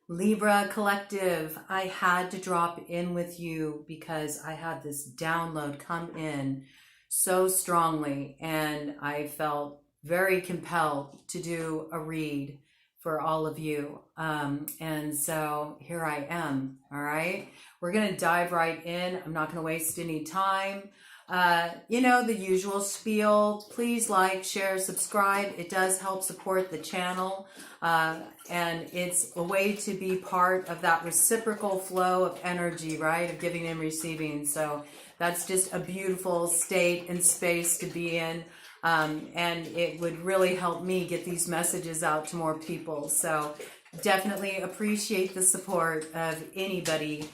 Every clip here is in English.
Libra Collective, I had to drop in with you because I had this download come in so strongly and I felt very compelled to do a read for all of you. And so here I am, all right? We're going to dive right in. I'm not going to waste any time. The usual spiel. Please like, share, subscribe. It does help support the channel. And it's a way to be part of that reciprocal flow of energy, right? Of giving and receiving. So that's just a beautiful state and space to be in. And it would really help me get these messages out to more people. So definitely appreciate the support of anybody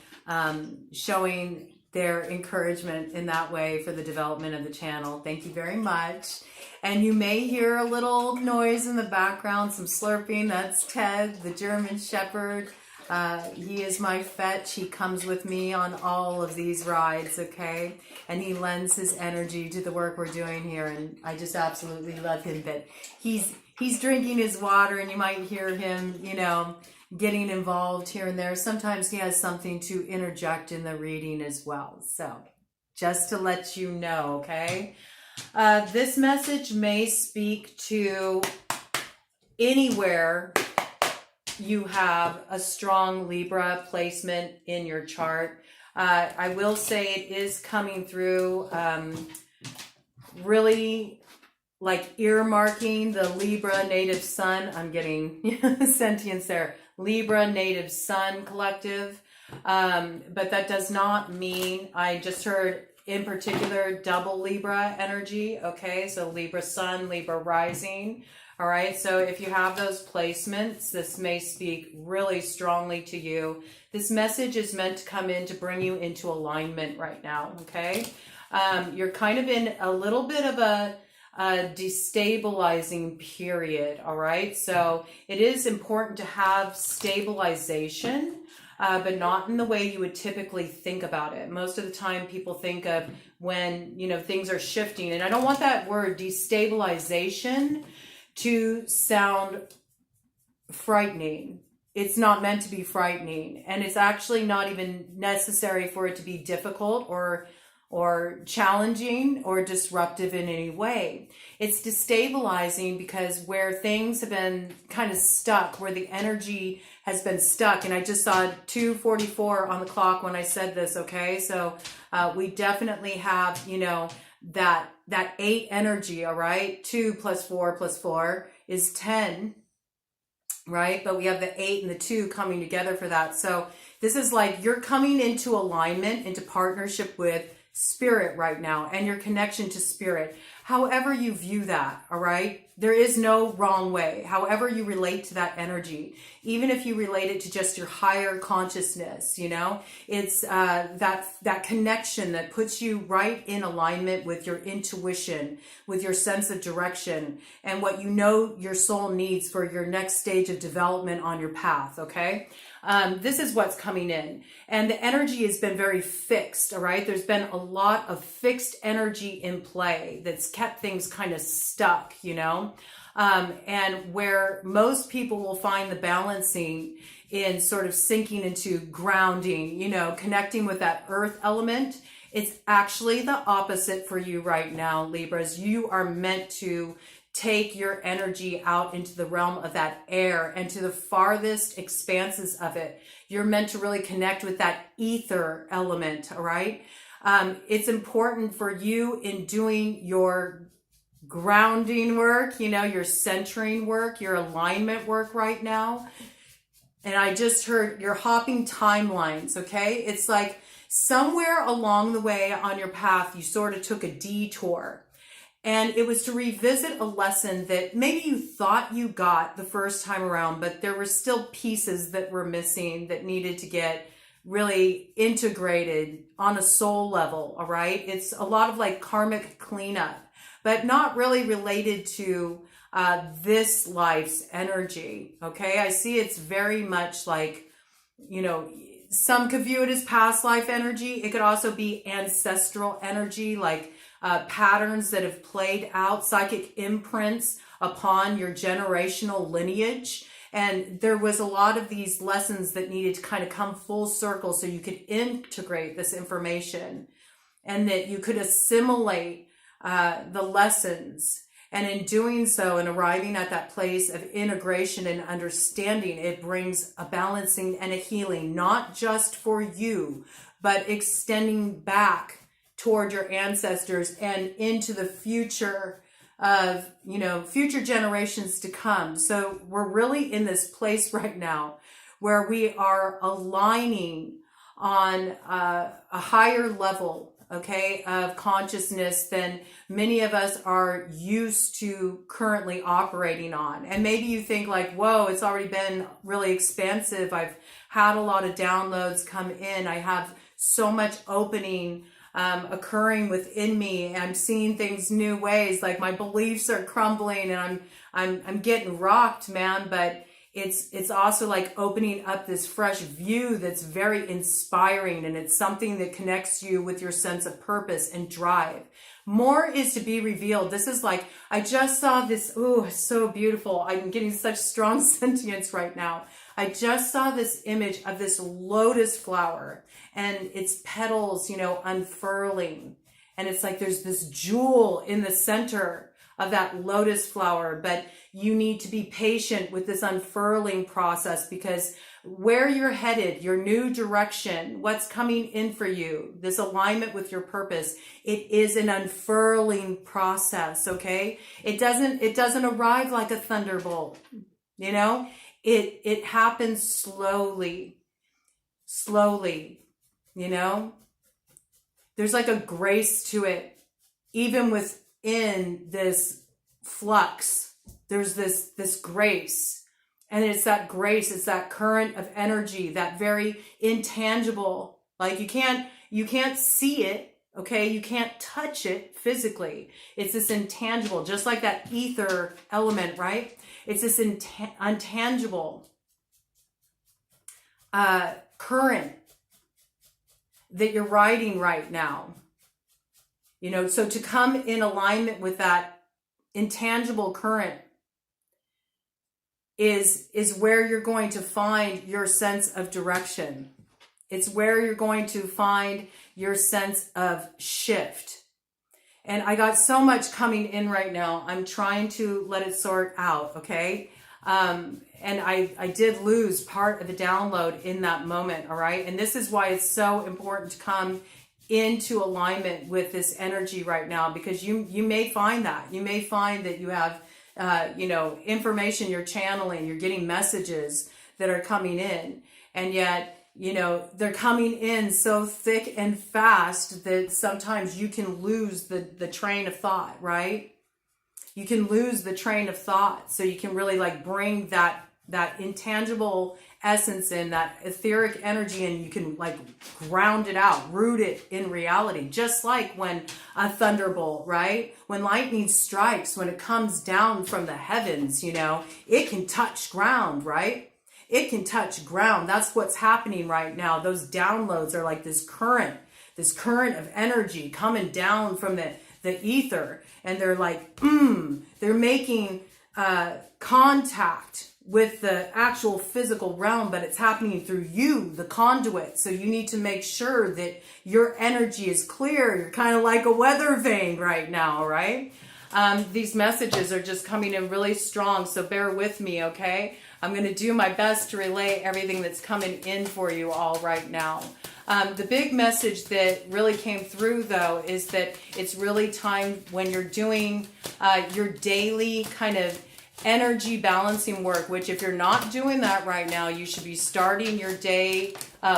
showing their encouragement in that way for the development of the channel. Thank you very much. And you may hear a little noise in the background, some slurping. That's Ted, the German Shepherd. He is my fetch. He comes with me on all of these rides, okay? And he lends his energy to the work we're doing here, and I just absolutely love him. But he's drinking his water, and you might hear him, getting involved here and there. Sometimes he has something to interject in the reading as well. So just to let you know, okay? This message may speak to anywhere you have a strong Libra placement in your chart. I will say it is coming through really like earmarking the Libra native sun. I'm getting sentience there. Libra native sun collective. But that does not mean, I just heard in particular double Libra energy. Okay, so Libra sun, Libra rising. All right, so if you have those placements, this may speak really strongly to you. This message is meant to come in to bring you into alignment right now, okay? You're kind of in a little bit of a destabilizing period, all right? So it is important to have stabilization, but not in the way you would typically think about it. Most of the time people think of when, things are shifting, and I don't want that word destabilization to sound frightening. It's not meant to be frightening, and it's actually not even necessary for it to be difficult or challenging or disruptive in any way. It's destabilizing because where things have been kind of stuck, where the energy has been stuck, and I just saw 2:44 on the clock when I said this, okay? So we definitely have, that 8 energy, all right? 2 plus 4 plus 4 is 10, right? But we have the 8 and the 2 coming together for that. So this is like you're coming into alignment, into partnership with spirit right now, and your connection to spirit. However you view that, all right? There is no wrong way. However you relate to that energy, even if you relate it to just your higher consciousness, it's that connection that puts you right in alignment with your intuition, with your sense of direction, and what your soul needs for your next stage of development on your path, okay? This is what's coming in. And the energy has been very fixed, all right? There's been a lot of fixed energy in play that's kept things kind of stuck, and where most people will find the balancing in sort of sinking into grounding, connecting with that earth element. It's actually the opposite for you right now, Libras. You are meant to take your energy out into the realm of that air and to the farthest expanses of it. You're meant to really connect with that ether element, all right? It's important for you in doing your grounding work, your centering work, your alignment work right now. And I just heard you're hopping timelines, okay? It's like somewhere along the way on your path, you sort of took a detour. And it was to revisit a lesson that maybe you thought you got the first time around, but there were still pieces that were missing that needed to get really integrated on a soul level, all right? It's a lot of like karmic cleanup, but not really related to this life's energy, okay? I see it's very much like, some could view it as past life energy. It could also be ancestral energy, like patterns that have played out, psychic imprints upon your generational lineage. And there was a lot of these lessons that needed to kind of come full circle so you could integrate this information and that you could assimilate the lessons. And in doing so and arriving at that place of integration and understanding, it brings a balancing and a healing, not just for you, but extending back toward your ancestors and into the future of, future generations to come. So we're really in this place right now where we are aligning on a higher level, okay, of consciousness than many of us are used to currently operating on. And maybe you think like, whoa, it's already been really expansive. I've had a lot of downloads come in. I have so much opening occurring within me. I'm seeing things new ways. Like my beliefs are crumbling and I'm getting rocked, man. But it's also like opening up this fresh view that's very inspiring, and it's something that connects you with your sense of purpose and drive. More is to be revealed. This is like, I just saw this. Oh, it's so beautiful. I'm getting such strong sentience right now. I just saw this image of this lotus flower and its petals, unfurling. And it's like there's this jewel in the center of that lotus flower, but you need to be patient with this unfurling process, because where you're headed, your new direction, what's coming in for you, this alignment with your purpose, it is an unfurling process, okay? It doesn't arrive like a thunderbolt, it happens slowly, There's like a grace to it, even within this flux. There's this grace, and it's that grace, it's that current of energy, that very intangible, like you can't see it, okay? You can't touch it physically. It's this intangible, just like that ether element, right? It's this untangible current that you're riding right now. So to come in alignment with that intangible current is where you're going to find your sense of direction. It's where you're going to find your sense of shift. And I got so much coming in right now. I'm trying to let it sort out, okay? And I did lose part of the download in that moment, all right? And this is why it's so important to come into alignment with this energy right now, because you may find that. You may find that you have information you're channeling, you're getting messages that are coming in, and yet, they're coming in so thick and fast that sometimes you can lose the train of thought, right? You can lose the train of thought. So you can really like bring that intangible essence in, that etheric energy, and you can like ground it out, root it in reality. Just like when a thunderbolt, right? When lightning strikes, when it comes down from the heavens, it can touch ground, right? It can touch ground. That's what's happening right now. Those downloads are like this current of energy coming down from the ether, and they're like, they're making contact with the actual physical realm, but it's happening through you, the conduit. So you need to make sure that your energy is clear. You're kind of like a weather vane right now, right? These messages are just coming in really strong, so bear with me, okay? I'm going to do my best to relay everything that's coming in for you all right now. The big message that really came through, though, is that it's really time when you're doing your daily kind of energy balancing work, which if you're not doing that right now, you should be starting your day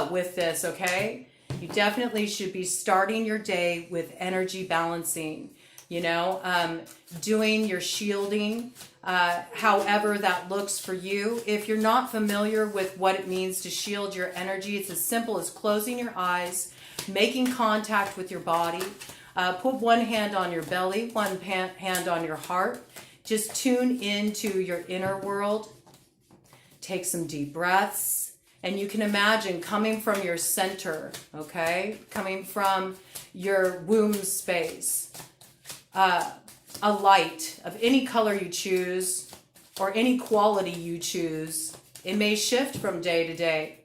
with this, okay? You definitely should be starting your day with energy balancing, doing your shielding, however that looks for you. If you're not familiar with what it means to shield your energy, it's as simple as closing your eyes, making contact with your body. Put one hand on your belly, one hand on your heart. Just tune into your inner world. Take some deep breaths. And you can imagine coming from your center, okay? Coming from your womb space. A light of any color you choose, or any quality you choose, it may shift from day to day.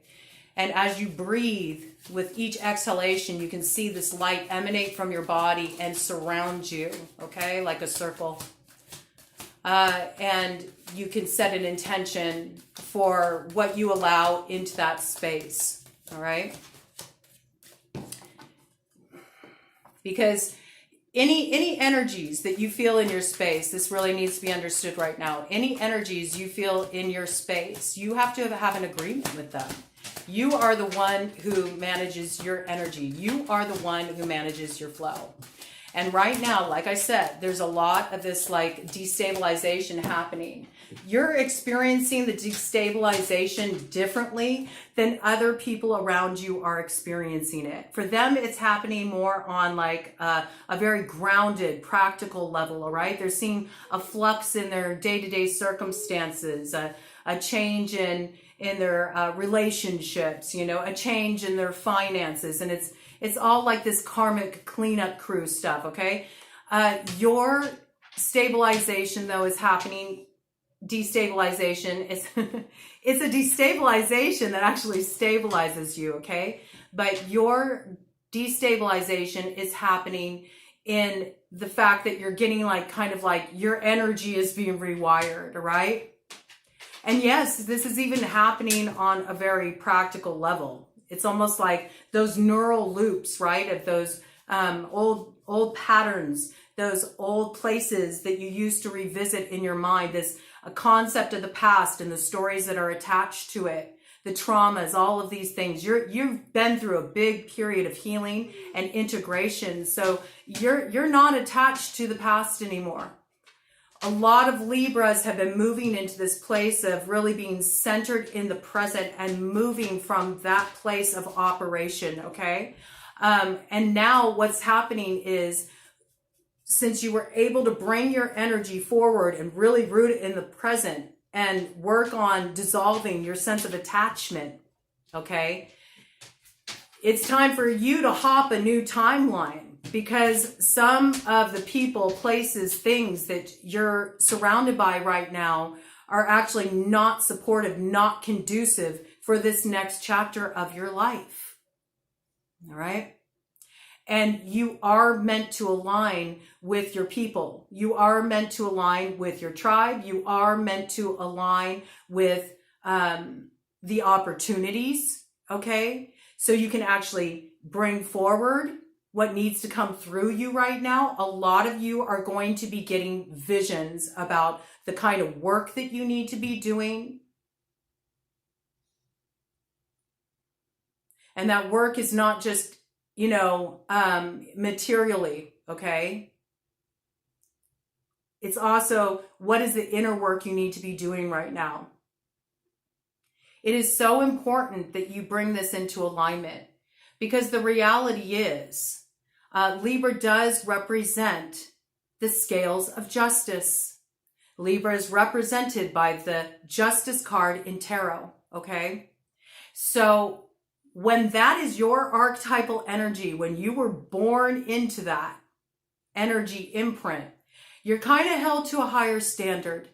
And as you breathe, with each exhalation, you can see this light emanate from your body and surround you, okay, like a circle. And you can set an intention for what you allow into that space, all right? Because any energies that you feel in your space, this really needs to be understood right now. Any energies you feel in your space, you have to have an agreement with them. You are the one who manages your energy. You are the one who manages your flow. And right now, like I said, there's a lot of this like destabilization happening. You're experiencing the destabilization differently than other people around you are experiencing it. For them, it's happening more on like a very grounded, practical level, all right? They're seeing a flux in their day-to-day circumstances, a change in their relationships, you know, a change in their finances, and it's all like this karmic cleanup crew stuff, okay? Your stabilization, though, is happening. Destabilization is it's a destabilization that actually stabilizes you, okay? But your destabilization is happening in the fact that you're getting like kind of like your energy is being rewired, all right? And yes, this is even happening on a very practical level. It's almost like those neural loops, right? Of those old patterns, those old places that you used to revisit in your mind, this a concept of the past and the stories that are attached to it, the traumas, all of these things. You've been through a big period of healing and integration. So you're not attached to the past anymore. A lot of Libras have been moving into this place of really being centered in the present and moving from that place of operation, okay? And now what's happening is, since you were able to bring your energy forward and really root it in the present and work on dissolving your sense of attachment, okay? It's time for you to hop a new timeline. Because some of the people, places, things that you're surrounded by right now are actually not supportive, not conducive for this next chapter of your life. All right? And you are meant to align with your people. You are meant to align with your tribe. You are meant to align with the opportunities, okay? So you can actually bring forward what needs to come through you right now. A lot of you are going to be getting visions about the kind of work that you need to be doing. And that work is not just, you know, materially, okay? It's also, what is the inner work you need to be doing right now? It is so important that you bring this into alignment, because the reality is, Libra does represent the scales of justice. Libra is represented by the Justice card in tarot, okay? So when that is your archetypal energy, when you were born into that energy imprint, you're kind of held to a higher standard.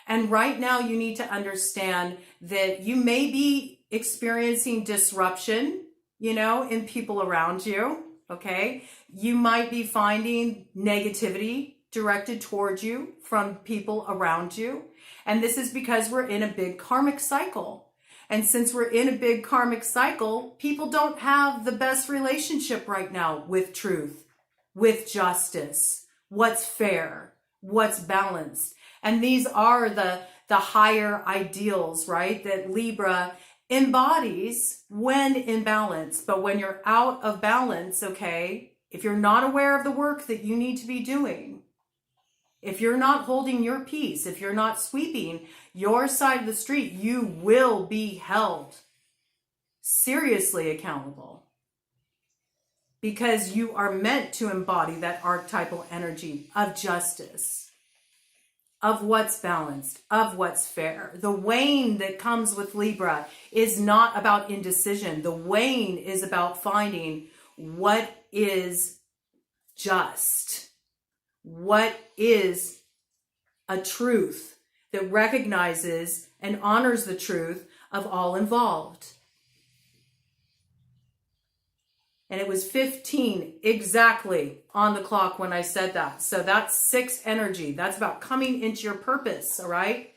And right now you need to understand that you may be experiencing disruption, you know, in people around you. Okay, you might be finding negativity directed towards you from people around you. And this is because we're in a big karmic cycle. And since we're in a big karmic cycle, people don't have the best relationship right now with truth, with justice, what's fair, what's balanced. And these are the higher ideals, right, that Libra embodies when in balance. But when you're out of balance, okay, if you're not aware of the work that you need to be doing, if you're not holding your peace, if you're not sweeping your side of the street, you will be held seriously accountable, because you are meant to embody that archetypal energy of justice, of what's balanced, of what's fair. The weighing that comes with Libra is not about indecision. The weighing is about finding what is just, what is a truth that recognizes and honors the truth of all involved. And it was 15 exactly on the clock when I said that. So that's 6 energy. That's about coming into your purpose, all right?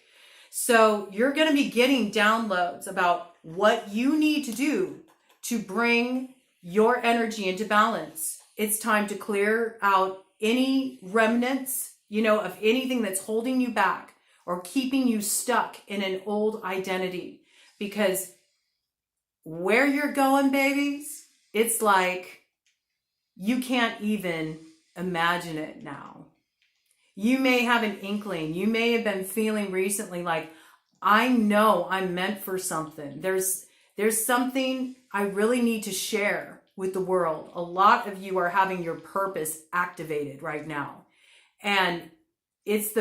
So you're going to be getting downloads about what you need to do to bring your energy into balance. It's time to clear out any remnants, of anything that's holding you back or keeping you stuck in an old identity. Because where you're going, babies, it's like you can't even imagine it now. You may have an inkling. You may have been feeling recently like, I know I'm meant for something. There's something I really need to share with the world. A lot of you are having your purpose activated right now. And it's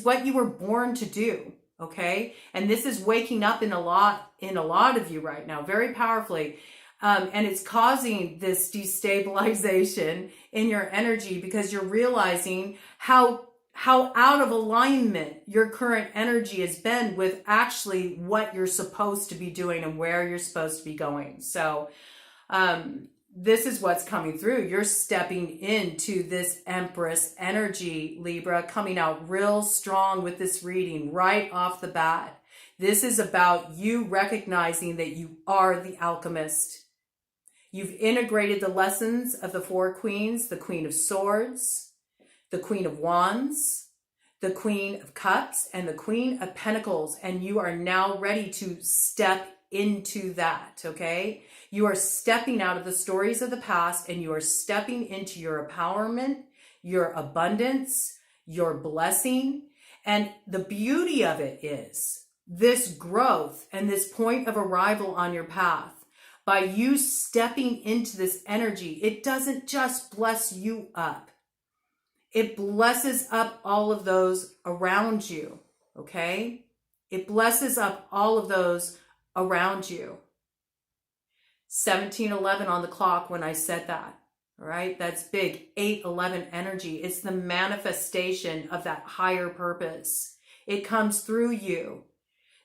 what you were born to do, okay? And this is waking up in a lot of you right now, very powerfully. And it's causing this destabilization in your energy because you're realizing how out of alignment your current energy has been with actually what you're supposed to be doing and where you're supposed to be going. So this is what's coming through. You're stepping into this Empress energy, Libra, coming out real strong with this reading right off the bat. This is about you recognizing that you are the alchemist. You've integrated the lessons of the 4 queens, the Queen of Swords, the Queen of Wands, the Queen of Cups, and the Queen of Pentacles. And you are now ready to step into that, okay? You are stepping out of the stories of the past and you are stepping into your empowerment, your abundance, your blessing. And the beauty of it is this growth and this point of arrival on your path. By you stepping into this energy, it doesn't just bless you up. It blesses up all of those around you, okay? It blesses up all of those around you. 17:11 on the clock when I said that, all right? That's big. 8:11 energy. It's the manifestation of that higher purpose. It comes through you.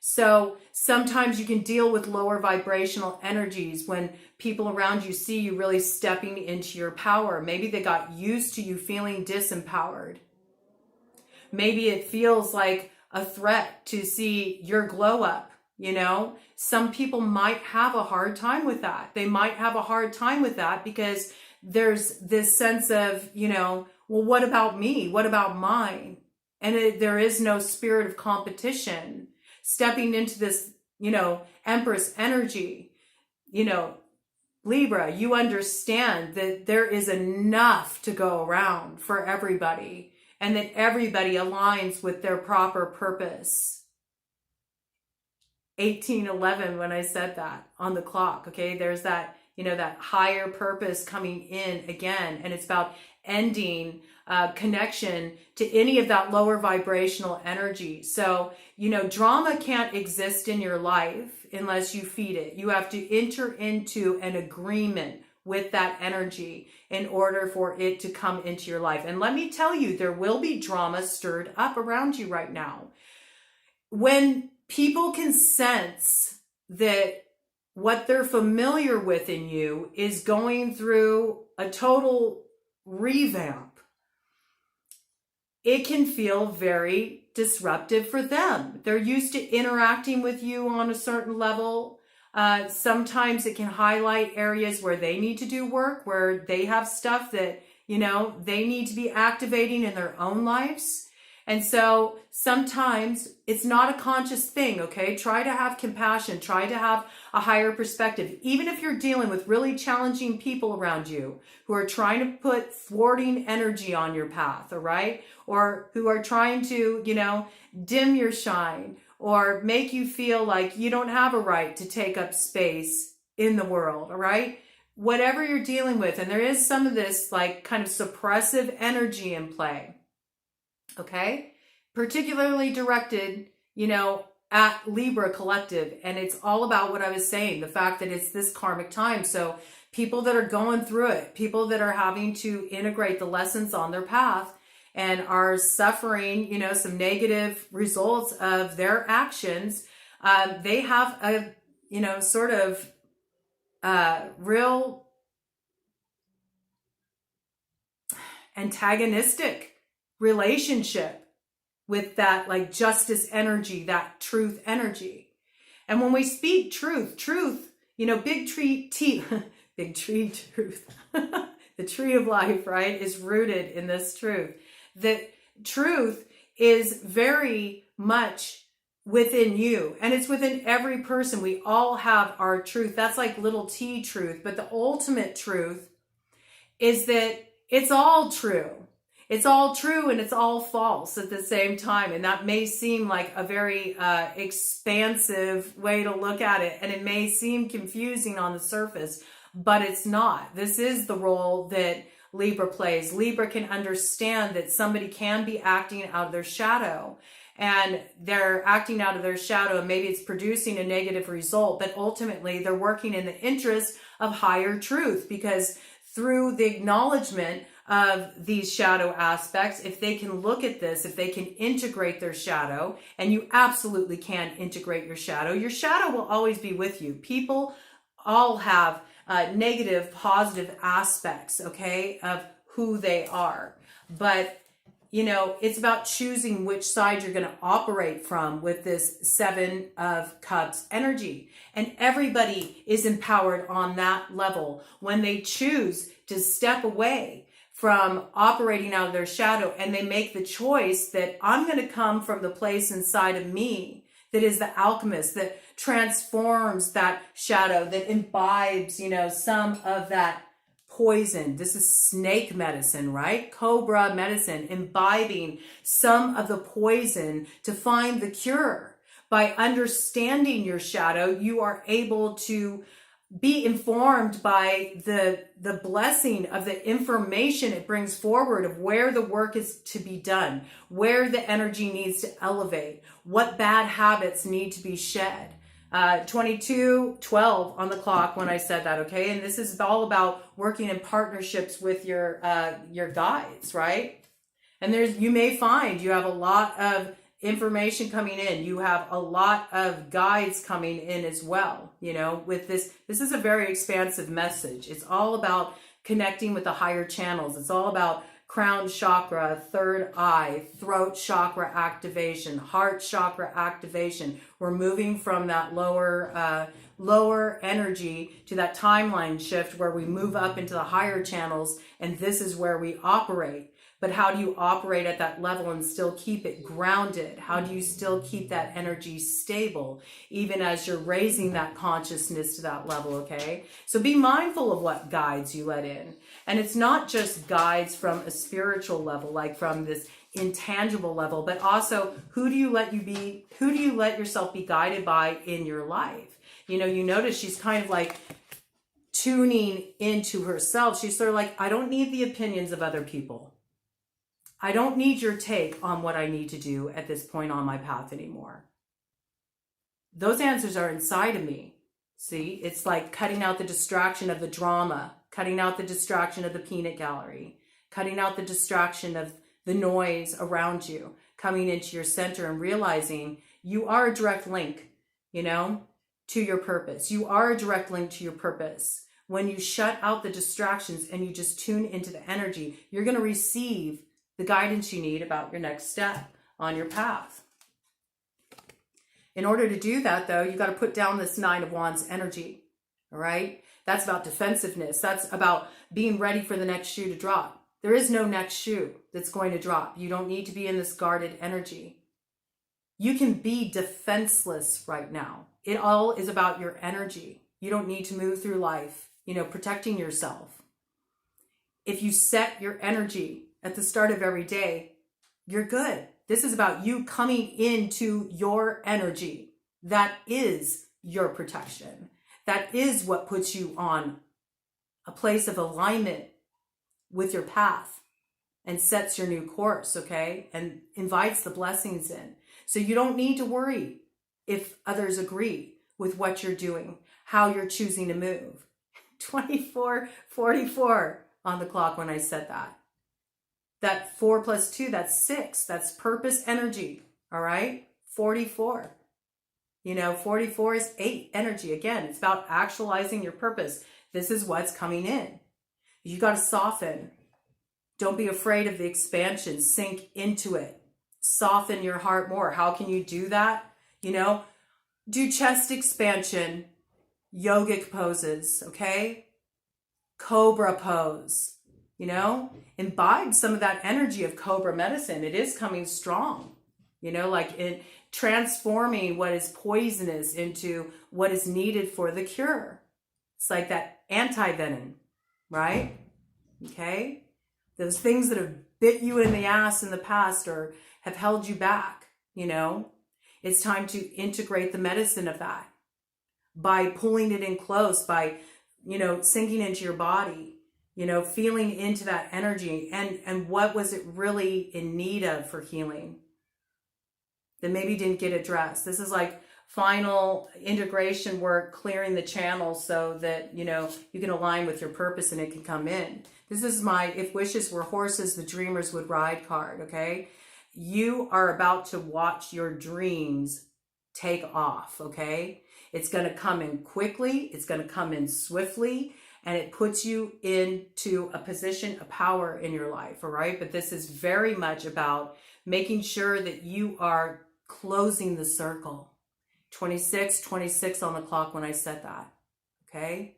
So sometimes you can deal with lower vibrational energies when people around you see you really stepping into your power. Maybe they got used to you feeling disempowered. Maybe it feels like a threat to see your glow up, Some people might have a hard time with that. They might have a hard time with that because there's this sense of, well, what about me? What about mine? And there is no spirit of competition. Stepping into this, Empress energy, Libra, you understand that there is enough to go around for everybody and that everybody aligns with their proper purpose. 18:11 when I said that on the clock, okay? There's that, that higher purpose coming in again, and it's about ending connection to any of that lower vibrational energy. So, drama can't exist in your life unless you feed it. You have to enter into an agreement with that energy in order for it to come into your life. And let me tell you, there will be drama stirred up around you right now. When people can sense that what they're familiar with in you is going through a total revamp, it can feel very disruptive for them. They're used to interacting with you on a certain level. Sometimes it can highlight areas where they need to do work, where they have stuff that, they need to be activating in their own lives. And so sometimes it's not a conscious thing, okay? Try to have compassion. Try to have a higher perspective. Even if you're dealing with really challenging people around you who are trying to put thwarting energy on your path, all right? Or who are trying to, dim your shine or make you feel like you don't have a right to take up space in the world, all right? Whatever you're dealing with, and there is some of this like kind of suppressive energy in play. Okay, particularly directed, at Libra collective. And it's all about what I was saying, the fact that it's this karmic time. So people that are going through it, people that are having to integrate the lessons on their path and are suffering, some negative results of their actions, they have a, sort of real antagonistic relationship with that like justice energy, that truth energy. And when we speak truth, big tree big tree truth, the tree of life, right, is rooted in this truth. That truth is very much within you, and it's within every person. We all have our truth. That's like little t truth, but the ultimate truth is that it's all true. It's all true and it's all false at the same time. And that may seem like a very expansive way to look at it. And it may seem confusing on the surface, but it's not. This is the role that Libra plays. Libra can understand that somebody can be acting out of their shadow. And they're acting out of their shadow, and maybe it's producing a negative result, but ultimately they're working in the interest of higher truth, because through the acknowledgement of these shadow aspects, if they can look at this, if they can integrate their shadow, and you absolutely can integrate your shadow will always be with you. People all have negative, positive aspects, okay, of who they are. But it's about choosing which side you're going to operate from with this Seven of Cups energy. And everybody is empowered on that level when they choose to step away from operating out of their shadow, and they make the choice that I'm going to come from the place inside of me that is the alchemist, that transforms that shadow, that imbibes, some of that poison. This is snake medicine, right? Cobra medicine, imbibing some of the poison to find the cure. By understanding your shadow, you are able to be informed by the blessing of the information it brings forward of where the work is to be done, where the energy needs to elevate, what bad habits need to be shed. 22:12 on the clock when I said that, okay? And this is all about working in partnerships with your guides, right? And you may find you have a lot of information coming in. You have a lot of guides coming in as well, with this. This is a very expansive message. It's all about connecting with the higher channels. It's all about crown chakra, third eye, throat chakra activation, heart chakra activation. We're moving from that lower energy to that timeline shift where we move up into the higher channels, and this is where we operate. But how do you operate at that level and still keep it grounded? How do you still keep that energy stable, even as you're raising that consciousness to that level, okay? So be mindful of what guides you let in. And it's not just guides from a spiritual level, like from this intangible level, but also who do you let yourself be guided by in your life? You notice she's kind of like tuning into herself. She's sort of like, I don't need the opinions of other people. I don't need your take on what I need to do at this point on my path anymore. Those answers are inside of me. See, it's like cutting out the distraction of the drama, cutting out the distraction of the peanut gallery, cutting out the distraction of the noise around you, coming into your center and realizing you are a direct link, to your purpose. You are a direct link to your purpose. When you shut out the distractions and you just tune into the energy, you're going to receive the guidance you need about your next step on your path. In order to do that, though, you got to put down this Nine of Wands energy, all right? That's about defensiveness. That's about being ready for the next shoe to drop. There is no next shoe that's going to drop. You don't need to be in this guarded energy. You can be defenseless right now. It all is about your energy. You don't need to move through life, protecting yourself. If you set your energy at the start of every day, you're good. This is about you coming into your energy. That is your protection. That is what puts you on a place of alignment with your path and sets your new course, okay? And invites the blessings in. So you don't need to worry if others agree with what you're doing, how you're choosing to move. 24:44 on the clock when I said that. That 4 plus 2, that's 6. That's purpose energy. All right. 44. 44 is 8 energy. Again, it's about actualizing your purpose. This is what's coming in. You got to soften. Don't be afraid of the expansion. Sink into it. Soften your heart more. How can you do that? Do chest expansion, yogic poses, okay? Cobra pose, imbibe some of that energy of cobra medicine. It is coming strong, like in transforming what is poisonous into what is needed for the cure. It's like that anti-venom, right? Okay? Those things that have bit you in the ass in the past or have held you back, it's time to integrate the medicine of that by pulling it in close, by, sinking into your body, feeling into that energy and what was it really in need of for healing that maybe didn't get addressed. This is like final integration work, clearing the channel so that, you can align with your purpose and it can come in. This is my if wishes were horses, the dreamers would ride card, okay? You are about to watch your dreams take off, okay? It's going to come in quickly. It's going to come in swiftly, and it puts you into a position of power in your life, all right? But this is very much about making sure that you are closing the circle. 26 on the clock when I said that, okay?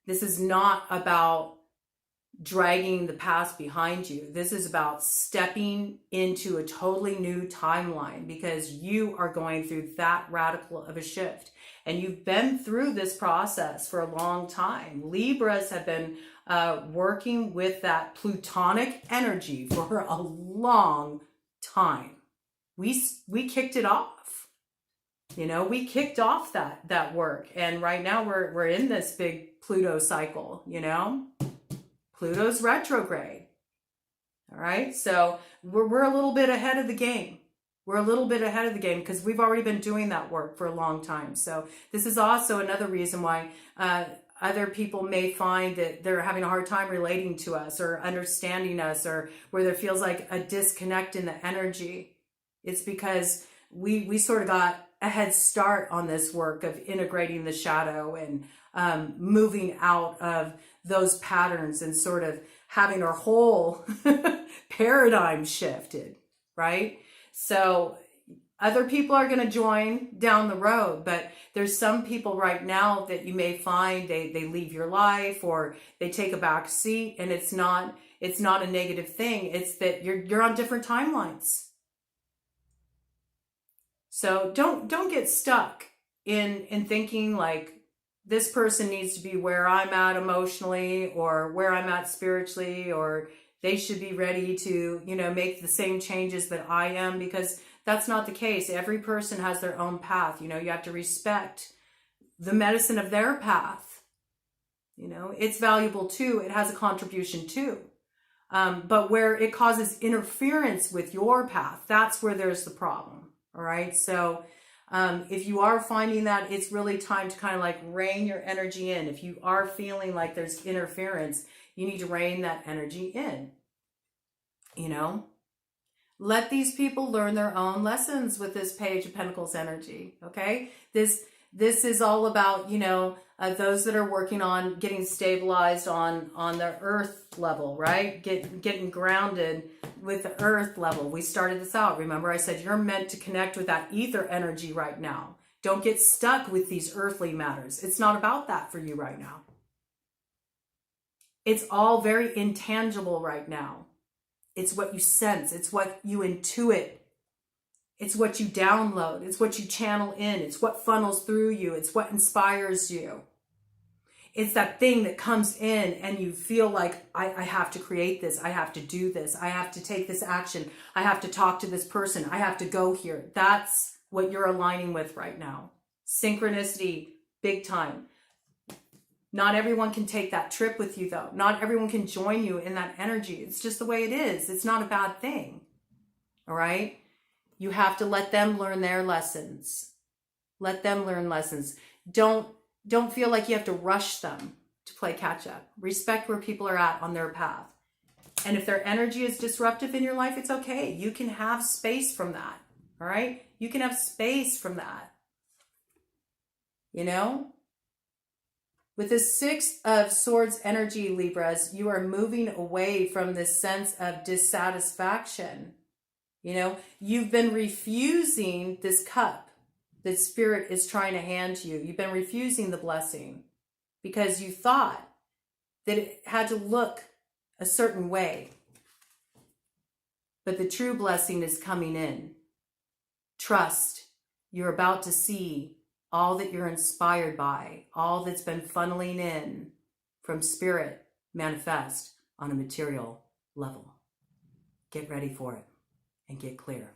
This is not about dragging the past behind you. This is about stepping into a totally new timeline because you are going through that radical of a shift. And you've been through this process for a long time. Libras have been working with that plutonic energy for a long time. We kicked it off. We kicked off that work. And right now we're in this big Pluto cycle, Pluto's retrograde. All right. So we're a little bit ahead of the game. We're a little bit ahead of the game because we've already been doing that work for a long time. So this is also another reason why other people may find that they're having a hard time relating to us or understanding us, or where there feels like a disconnect in the energy. It's because we sort of got a head start on this work of integrating the shadow and moving out of those patterns and sort of having our whole paradigm shifted, right? So other people are going to join down the road, but there's some people right now that you may find they leave your life or they take a back seat, and it's not a negative thing. It's that you're on different timelines. So don't get stuck in thinking like this person needs to be where I'm at emotionally or where I'm at spiritually, or they should be ready to, make the same changes that I am, because that's not the case. Every person has their own path. You have to respect the medicine of their path. It's valuable too. It has a contribution too. But where it causes interference with your path, that's where there's the problem. All right. So if you are finding that it's really time to kind of like rein your energy in, if you are feeling like there's interference, you need to rein that energy in. Let these people learn their own lessons with this Page of Pentacles energy. Okay. This is all about, those that are working on getting stabilized on the earth level, right? Getting grounded with the earth level. We started this out. Remember, I said you're meant to connect with that ether energy right now. Don't get stuck with these earthly matters. It's not about that for you right now. It's all very intangible right now. It's what you sense. It's what you intuit. It's what you download. It's what you channel in. It's what funnels through you. It's what inspires you. It's that thing that comes in and you feel like, I have to create this. I have to do this. I have to take this action. I have to talk to this person. I have to go here. That's what you're aligning with right now. Synchronicity, big time. Not everyone can take that trip with you, though. Not everyone can join you in that energy. It's just the way it is. It's not a bad thing. All right? You have to let them learn their lessons. Let them learn lessons. Don't feel like you have to rush them to play catch up. Respect where people are at on their path. And if their energy is disruptive in your life, it's okay. You can have space from that. All right? You can have space from that. You know? With the Six of Swords energy, Libras, you are moving away from this sense of dissatisfaction. You know, you've been refusing this cup that Spirit is trying to hand to you. You've been refusing the blessing because you thought that it had to look a certain way. But the true blessing is coming in. Trust. You're about to see all that you're inspired by, all that's been funneling in from Spirit manifest on a material level. Get ready for it and get clear.